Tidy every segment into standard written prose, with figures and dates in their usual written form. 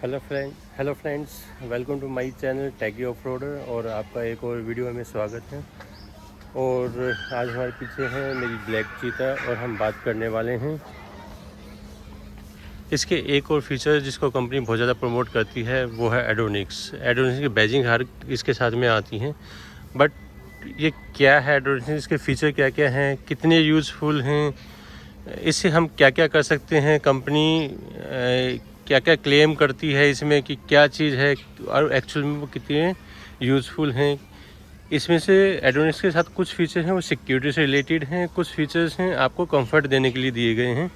Hello friends, welcome to my channel taggy off roader. और आपका एक और वीडियो में स्वागत है। और आज हमारे पीछे है मेरी ब्लैक चीता और हम बात करने वाले हैं इसके एक और फीचर जिसको कंपनी बहुत ज़्यादा प्रमोट करती है, वो है एडोनिक्स की बैजिंग हर इसके साथ में आती हैं। बट ये क्या है एडोनिक्स, के फीचर क्या क्या हैं, कितने यूज़फुल हैं, इससे हम क्या क्या कर सकते हैं, कंपनी क्या क्या क्लेम करती है इसमें कि क्या चीज़ है और एक्चुअल में वो कितने यूज़फुल हैं। इसमें से एडोनिक्स के साथ कुछ फीचर हैं वो सिक्योरिटी से रिलेटेड हैं, कुछ फीचर्स हैं आपको कंफर्ट देने के लिए दिए गए हैं।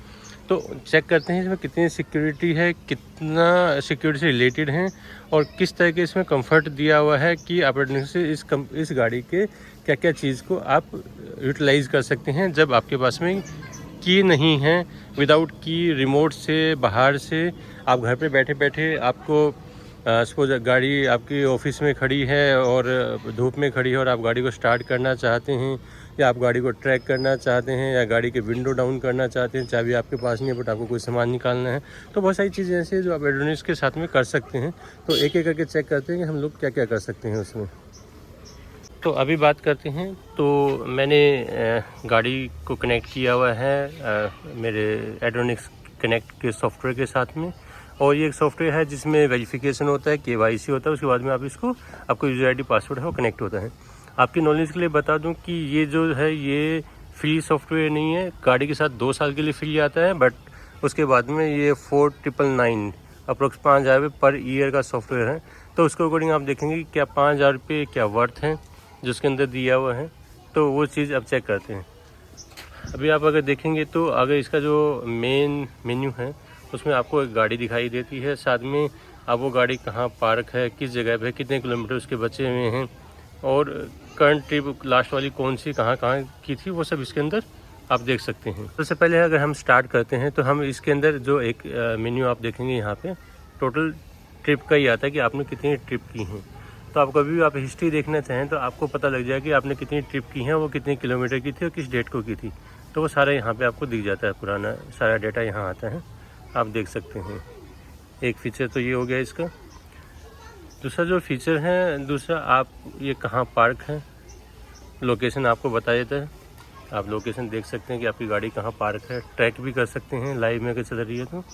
तो चेक करते हैं इसमें कितनी सिक्योरिटी है, कितना सिक्योरिटी से रिलेटेड हैं और किस तरह के इसमें कंफर्ट दिया हुआ है कि आप एडोनिक्स से इस गाड़ी के क्या क्या चीज़ को आप यूटिलाइज़ कर सकते हैं जब आपके पास में की नहीं है। विदाउट की रिमोट से बाहर से आप घर पे बैठे बैठे आपको सपोज गाड़ी आपकी ऑफिस में खड़ी है और धूप में खड़ी है और आप गाड़ी को स्टार्ट करना चाहते हैं, या आप गाड़ी को ट्रैक करना चाहते हैं, या गाड़ी के विंडो डाउन करना चाहते हैं, चाबी आपके पास नहीं है बट आपको कोई सामान निकालना है, तो बहुत सारी चीज़ें ऐसी हैं जो आप एडोनिक्स के साथ में कर सकते हैं। तो एक एक करके चेक करते हैं कि हम लोग क्या क्या कर सकते हैं उसमें। तो अभी बात करते हैं। तो मैंने गाड़ी को कनेक्ट किया हुआ है मेरे एडोनिक्स कनेक्ट के सॉफ्टवेयर के साथ में, और ये एक सॉफ्टवेयर है जिसमें वेरिफिकेशन होता है, KYC होता है, उसके बाद में आप इसको आपको यूज़र ID पासवर्ड है वो कनेक्ट होता है। आपकी नॉलेज के लिए बता दूं कि ये जो है ये फ्री सॉफ्टवेयर नहीं है, गाड़ी के साथ 2 साल के लिए फ्री आता है, बट उसके बाद में ये 4999 अप्रोक्स 5,000 रुपये पर ईयर का सॉफ्टवेयर है। तो उसके अकॉर्डिंग आप देखेंगे कि क्या 5,000 रुपये क्या वर्थ है जो उसके अंदर दिया हुआ है, तो वो चीज़ अब चेक करते हैं। अभी आप अगर देखेंगे तो अगर इसका जो मेन मेन्यू है उसमें आपको एक गाड़ी दिखाई देती है, साथ में आप वो गाड़ी कहाँ पार्क है, किस जगह पे, कितने किलोमीटर उसके बचे हुए हैं, और करंट ट्रिप लास्ट वाली कौन सी कहाँ कहाँ की थी, वो सब इसके अंदर आप देख सकते हैं। सबसे पहले अगर हम स्टार्ट करते हैं तो हम इसके अंदर जो एक मेन्यू आप देखेंगे यहाँ पे टोटल ट्रिप का ही आता है कि आपने कितनी ट्रिप की हैं। तो आप कभी भी आप हिस्ट्री देखना चाहें तो आपको पता लग जाए कि आपने कितनी ट्रिप की हैं, वो कितने किलोमीटर की थी और किस डेट को की थी, तो वो सारा यहाँ पे आपको दिख जाता है, पुराना सारा डेटा यहाँ आता है, आप देख सकते हैं। एक फीचर तो ये हो गया इसका। दूसरा जो फीचर है, दूसरा आप ये कहाँ पार्क है, लोकेशन आपको बता देता है। आप लोकेशन देख सकते हैं कि आपकी गाड़ी कहाँ पार्क है, ट्रैक भी कर सकते हैं लाइव में अगर चल रही है तो।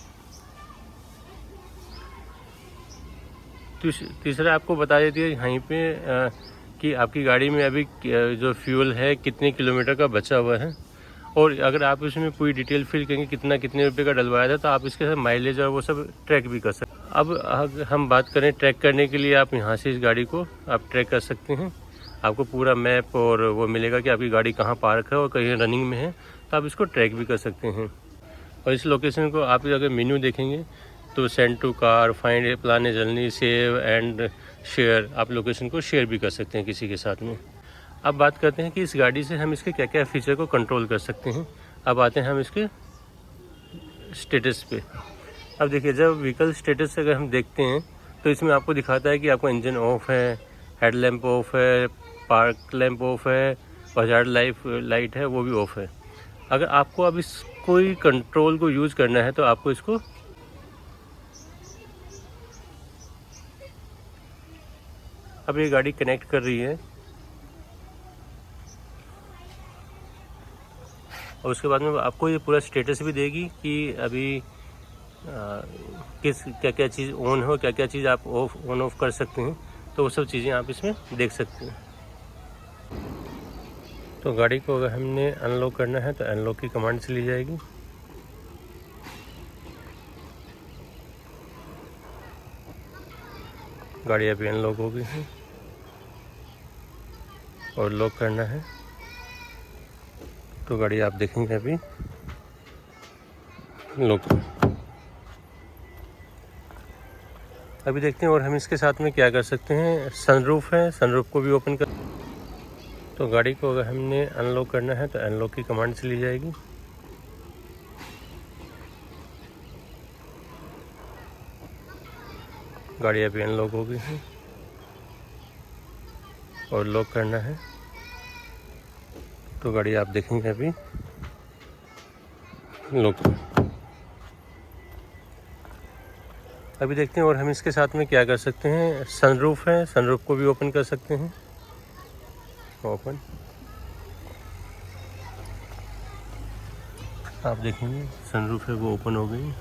तीसरा आपको बता देती है यहीं पे कि आपकी गाड़ी में अभी जो फ्यूल है कितने किलोमीटर का बचा हुआ है, और अगर आप इसमें पूरी डिटेल फिल करेंगे कितने रुपए का डलवाया था, तो आप इसके साथ माइलेज और वो सब ट्रैक भी कर सकते हैं। अब हम बात करें ट्रैक करने के लिए, आप यहाँ से इस गाड़ी को आप ट्रैक कर सकते हैं। आपको पूरा मैप और वो मिलेगा कि आपकी गाड़ी कहाँ पार्क है और कहीं रनिंग में है, तो आप इसको ट्रैक भी कर सकते हैं। और इस लोकेशन को आप अगर मेन्यू देखेंगे तो send to car, find, plan journey, save and share, आप लोकेशन को शेयर भी कर सकते हैं किसी के साथ में। अब बात करते हैं कि इस गाड़ी से हम इसके क्या क्या फीचर को कंट्रोल कर सकते हैं। अब आते हैं हम इसके स्टेटस पे। अब देखिए, जब व्हीकल स्टेटस अगर हम देखते हैं तो इसमें आपको दिखाता है कि आपका इंजन ऑफ है, हेडलैम्प ऑफ है, पार्क लैंप ऑफ है, हजार्ड लाइट है वो भी ऑफ है। अगर आपको अब इस कोई कंट्रोल को यूज़ करना है तो आपको इसको अब ये गाड़ी कनेक्ट कर रही है और उसके बाद में आपको ये पूरा स्टेटस भी देगी कि अभी किस क्या क्या चीज़ ऑन हो, क्या क्या चीज़ आप ऑन ऑफ कर सकते हैं, तो वो सब चीज़ें आप इसमें देख सकते हैं। तो गाड़ी को अगर हमने अनलॉक करना है तो अनलॉक की कमांड से ली जाएगी। गाड़ी अभी अनलॉक हो गई है और लॉक करना है तो गाड़ी आप देखेंगे अभी लॉक। अभी देखते हैं और हम इसके साथ में क्या कर सकते हैं। सनरूफ है, सनरूफ को भी ओपन कर। तो गाड़ी को अगर हमने अनलॉक करना है तो अनलॉक की कमांड से ली जाएगी। गाड़ी अभी अनलॉक हो गई है और लॉक करना है तो गाड़ी आप देखेंगे अभी लॉक। अभी देखते हैं और हम इसके साथ में क्या कर सकते हैं। सनरूफ है, सनरूफ को भी ओपन कर सकते हैं। ओपन, आप देखेंगे सनरूफ है वो ओपन हो गई।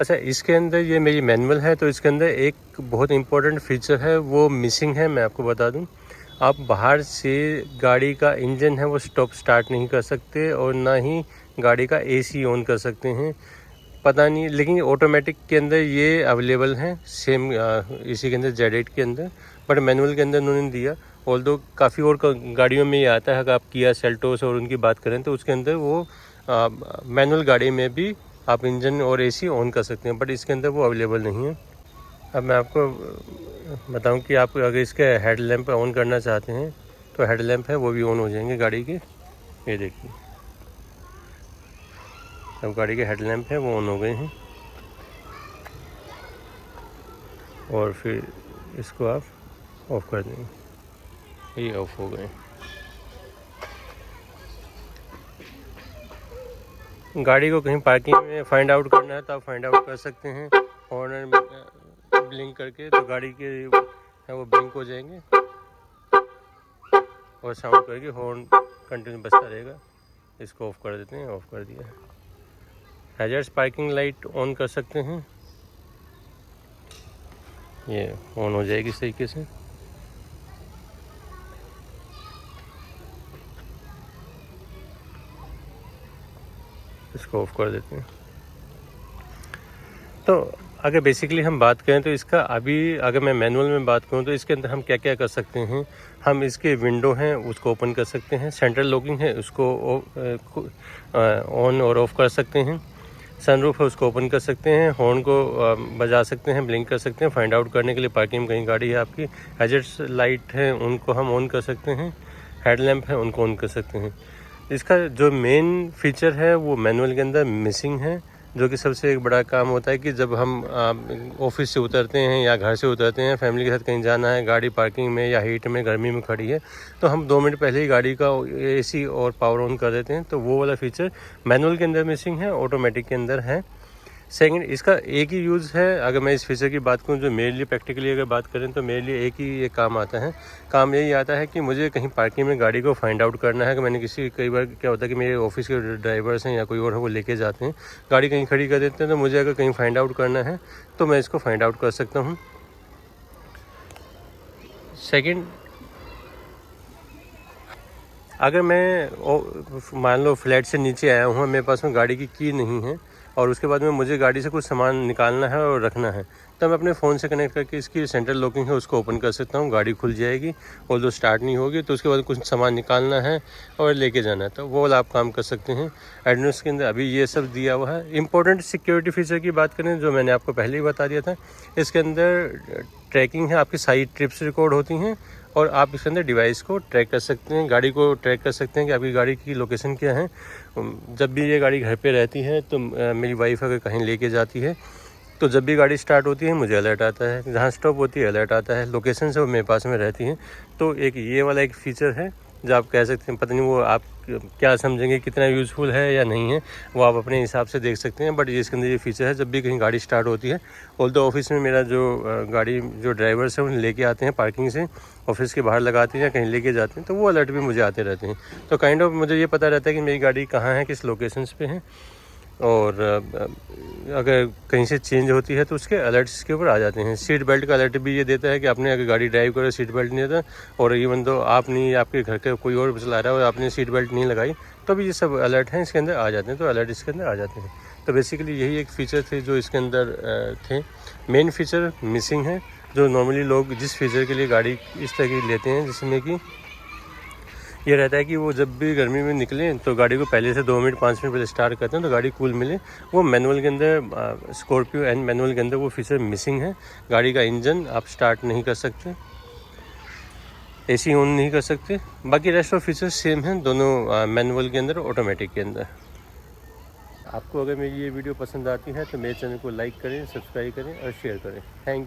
अच्छा, इसके अंदर ये मेरी मैनुअल है, तो इसके अंदर एक बहुत इंपॉर्टेंट फीचर है वो मिसिंग है। मैं आपको बता दूं, आप बाहर से गाड़ी का इंजन है वो स्टॉप स्टार्ट नहीं कर सकते और ना ही गाड़ी का एसी ऑन कर सकते हैं। पता नहीं, लेकिन ऑटोमेटिक के अंदर ये अवेलेबल हैं सेम इसी के अंदर Z8 के अंदर, बट मैनुअल के अंदर उन्होंने दिया। ऑल्दो काफ़ी और गाड़ियों में ये आता है, अगर आप किया सेल्टोस और उनकी बात करें तो उसके अंदर वो मैनुअल गाड़ी में भी आप इंजन और एसी ऑन कर सकते हैं, बट इसके अंदर वो अवेलेबल नहीं है। अब मैं आपको बताऊं कि आप अगर इसके हेड लैम्प ऑन करना चाहते हैं तो हेड लैम्प है वो भी ऑन हो जाएंगे गाड़ी के। ये देखिए, अब गाड़ी के हेड लैम्प है वो ऑन हो गए हैं और फिर इसको आप ऑफ कर देंगे, ये ऑफ हो गए। गाड़ी को कहीं पार्किंग में फाइंड आउट करना है तो आप फाइंड आउट कर सकते हैं। हॉर्न ब्लिंक करके तो गाड़ी के है वो ब्लिंक हो जाएंगे और साउंड करके हॉर्न कंटिन्यू बजता रहेगा। इसको ऑफ कर देते हैं, ऑफ कर दिया। हैजर्ड्स पार्किंग लाइट ऑन कर सकते हैं, ये ऑन हो जाएगी इस तरीके से। इसको ऑफ कर देते हैं। तो अगर बेसिकली हम बात करें तो इसका अभी अगर मैं मैनुअल में बात करूं तो इसके अंदर हम क्या क्या कर सकते हैं। हम इसके विंडो हैं उसको ओपन कर सकते हैं, सेंट्रल लॉकिंग है उसको ऑन और ऑफ कर सकते हैं, सनरूफ है उसको ओपन कर सकते हैं, हॉर्न को बजा सकते हैं, ब्लिंक कर सकते हैं फाइंड आउट करने के लिए पार्किंग में कहीं गाड़ी है आपकी। हैजर्ड्स लाइट है उनको हम ऑन कर सकते हैं, हेड लैम्प है उनको ऑन कर सकते हैं। इसका जो मेन फीचर है वो मैनुअल के अंदर मिसिंग है, जो कि सबसे एक बड़ा काम होता है कि जब हम ऑफिस से उतरते हैं या घर से उतरते हैं, फैमिली के साथ कहीं जाना है, गाड़ी पार्किंग में या हीट में गर्मी में खड़ी है, तो हम 2 मिनट पहले ही गाड़ी का एसी और पावर ऑन कर देते हैं। तो वो वाला फीचर मैनुअल के अंदर मिसिंग है, ऑटोमेटिक के अंदर है। सेकंड, इसका एक ही यूज़ है। अगर मैं इस फीचर की बात करूं जो मेरे लिए प्रैक्टिकली अगर बात करें तो मेरे लिए एक ही ये काम आता है। काम यही आता है कि मुझे कहीं पार्किंग में गाड़ी को फाइंड आउट करना है कि मैंने कई बार क्या होता है कि मेरे ऑफिस के ड्राइवर्स हैं या कोई और है वो लेके जाते हैं, गाड़ी कहीं खड़ी कर देते हैं, तो मुझे अगर कहीं फाइंड आउट करना है तो मैं इसको फाइंड आउट कर सकता हूँ। सेकेंड, अगर मैं मान लो फ्लैट से नीचे आया हूँ, मेरे पास में गाड़ी की की नहीं है और उसके बाद में मुझे गाड़ी से कुछ सामान निकालना है और रखना है, तो मैं अपने फ़ोन से कनेक्ट करके इसकी सेंट्रल लॉकिंग है उसको ओपन कर सकता हूँ, गाड़ी खुल जाएगी और जो स्टार्ट नहीं होगी, तो उसके बाद कुछ सामान निकालना है और लेके जाना है तो वो वाला आप काम कर सकते हैं। एडवांस के अंदर अभी ये सब दिया हुआ है। इंपॉर्टेंट सिक्योरिटी फीचर की बात करें जो मैंने आपको पहले ही बता दिया था, इसके अंदर ट्रैकिंग है, आपकी सारी ट्रिप्स रिकॉर्ड होती हैं और आप इसके अंदर डिवाइस को ट्रैक कर सकते हैं, गाड़ी को ट्रैक कर सकते हैं कि आपकी गाड़ी की लोकेशन क्या है। जब भी ये गाड़ी घर पे रहती है तो मेरी वाइफ अगर कहीं लेके जाती है तो जब भी गाड़ी स्टार्ट होती है मुझे अलर्ट आता है, जहाँ स्टॉप होती है अलर्ट आता है, लोकेशन से वो मेरे पास में रहती हैं। तो एक ये वाला एक फ़ीचर है जो आप कह सकते हैं, पता नहीं वो आप क्या समझेंगे कितना यूज़फुल है या नहीं है, वो आप अपने हिसाब से देख सकते हैं। बट ये इसके अंदर ये फीचर है, जब भी कहीं गाड़ी स्टार्ट होती है, ऑल्दो ऑफिस में मेरा जो गाड़ी जो ड्राइवर्स हैं उन्हें लेके आते हैं पार्किंग से, ऑफिस के बाहर लगाते हैं या कहीं लेके जाते हैं, तो वो अलर्ट भी मुझे आते रहते हैं। तो काइंड ऑफ मुझे ये पता रहता है कि मेरी गाड़ी कहाँ है, किस लोकेशंस पे है, और अगर कहीं से चेंज होती है तो उसके अलर्ट्स इसके ऊपर आ जाते हैं। सीट बेल्ट का अलर्ट भी ये देता है कि आपने अगर गाड़ी ड्राइव करो सीट बेल्ट नहीं देता, और इवन तो आप नहीं, आपके घर के कोई और चला रहा है और आपने सीट बेल्ट नहीं लगाई, तो भी ये सब अलर्ट हैं इसके अंदर आ जाते हैं, तो अलर्ट इसके अंदर आ जाते हैं। तो बेसिकली यही एक फ़ीचर थे जो इसके अंदर थे। मेन फीचर मिसिंग है, जो नॉर्मली लोग जिस फीचर के लिए गाड़ी इस तरह की लेते हैं, जिसमें कि ये रहता है कि वो जब भी गर्मी में निकलें तो गाड़ी को पहले से 2 मिनट 5 मिनट पहले स्टार्ट करते हैं तो गाड़ी कूल मिले। वो मैनुअल के अंदर स्कॉर्पियो एंड मैनुअल के अंदर वो फीचर मिसिंग है। गाड़ी का इंजन आप स्टार्ट नहीं कर सकते, एसी ऑन नहीं कर सकते, बाकी रेस्ट ऑफ फीचर्स सेम हैं दोनों मैनुअल के अंदर ऑटोमेटिक के अंदर। आपको अगर मेरी ये वीडियो पसंद आती है तो मेरे चैनल को लाइक करें, सब्सक्राइब करें और शेयर करें। Thank you.